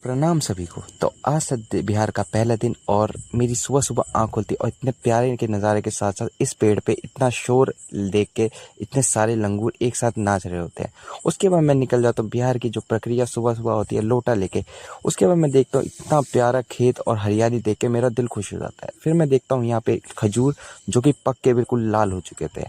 प्रणाम सभी को। तो आज बिहार का पहला दिन और मेरी सुबह सुबह आँख खुलती और इतने प्यारे के नज़ारे के साथ साथ इस पेड़ पे इतना शोर देख के इतने सारे लंगूर एक साथ नाच रहे होते हैं। उसके बाद मैं निकल जाता हूँ बिहार की जो प्रक्रिया सुबह सुबह होती है लोटा लेके। उसके बाद मैं देखता हूँ इतना प्यारा खेत और हरियाली देख के मेरा दिल खुश हो जाता है। फिर मैं देखता हूँ यहाँ पे खजूर जो कि पक के बिल्कुल लाल हो चुके थे।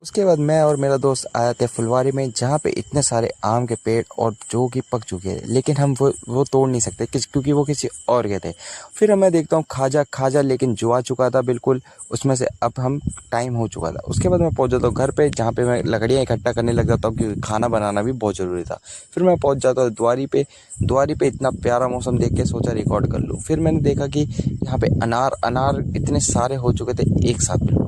उसके बाद मैं और मेरा दोस्त आए थे फुलवारी में, जहाँ पे इतने सारे आम के पेड़ और जो कि पक चुके हैं, लेकिन हम वो तोड़ नहीं सकते क्योंकि वो किसी और के थे। फिर मैं देखता हूँ खाजा खाजा, लेकिन जो आ चुका था बिल्कुल उसमें से अब हम टाइम हो चुका था। उसके बाद मैं पहुंच जाता हूँ घर पे, जहाँ पे मैं लकड़ियाँ इकट्ठा करने लग जाता हूँ क्योंकि खाना बनाना भी बहुत ज़रूरी था। फिर मैं पहुंच जाता हूँ द्वारी पे इतना प्यारा मौसम देख के सोचा रिकॉर्ड कर लूँ। फिर मैंने देखा कि यहाँ पे अनार अनार इतने सारे हो चुके थे एक साथ बिल्कुल।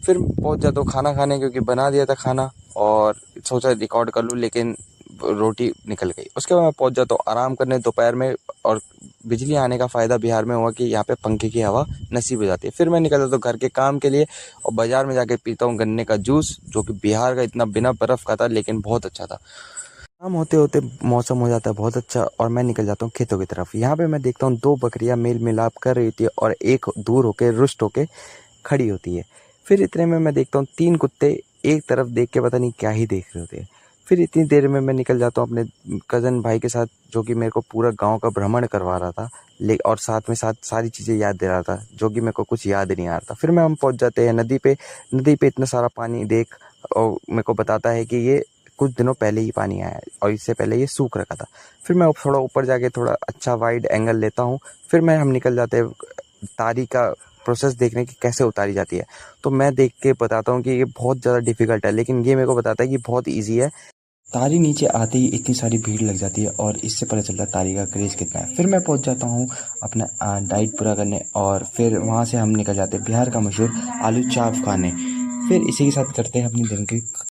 फिर पहुंच जाता हूँ खाना खाने, क्योंकि बना दिया था खाना और सोचा रिकॉर्ड कर लूँ, लेकिन रोटी निकल गई। उसके बाद मैं पहुंच जाता हूँ आराम करने दोपहर में। और बिजली आने का फ़ायदा बिहार में हुआ कि यहाँ पे पंखे की हवा नसीब हो जाती है। फिर मैं निकल जाता हूँ घर के काम के लिए और बाज़ार में जाके पीता हूँ गन्ने का जूस, जो कि बिहार का इतना बिना बर्फ़ का था लेकिन बहुत अच्छा था। शाम होते होते मौसम हो जाता है बहुत अच्छा और मैं निकल जाता हूँ खेतों की तरफ। यहाँ पे मैं देखता हूँ दो बकरियाँ मेल मिलाप कर रही होती है और एक दूर होके रुष्ट होके खड़ी होती है। फिर इतने में मैं देखता हूँ तीन कुत्ते एक तरफ देख के पता नहीं क्या ही देख रहे होते हैं। फिर इतनी देर में मैं निकल जाता हूँ अपने कज़न भाई के साथ, जो कि मेरे को पूरा गांव का भ्रमण करवा रहा था और साथ में साथ सारी चीज़ें याद दे रहा था, जो कि मेरे को कुछ याद नहीं आ रहा था। फिर हम पहुँच जाते हैं नदी पे इतना सारा पानी देख और मेरे को बताता है कि ये कुछ दिनों पहले ही पानी आया है और इससे पहले ये सूख रखा था। फिर मैं थोड़ा ऊपर जाके थोड़ा अच्छा वाइड एंगल लेता हूँ। फिर हम निकल जाते हैं तारी का प्रोसेस देखने की कैसे उतारी जाती है। तो मैं देख के बताता हूँ कि ये बहुत ज़्यादा डिफिकल्ट है, लेकिन ये मेरे को बताता है कि बहुत ईजी है। तारी नीचे आते ही इतनी सारी भीड़ लग जाती है और इससे पता चलता है तारी का क्रेज़ कितना है। फिर मैं पहुंच जाता हूँ अपना डाइट पूरा करने और फिर वहाँ से हम निकल जाते हैं बिहार का मशहूर आलू चाप खाने। फिर इसी के साथ करते हैं अपनी दिन की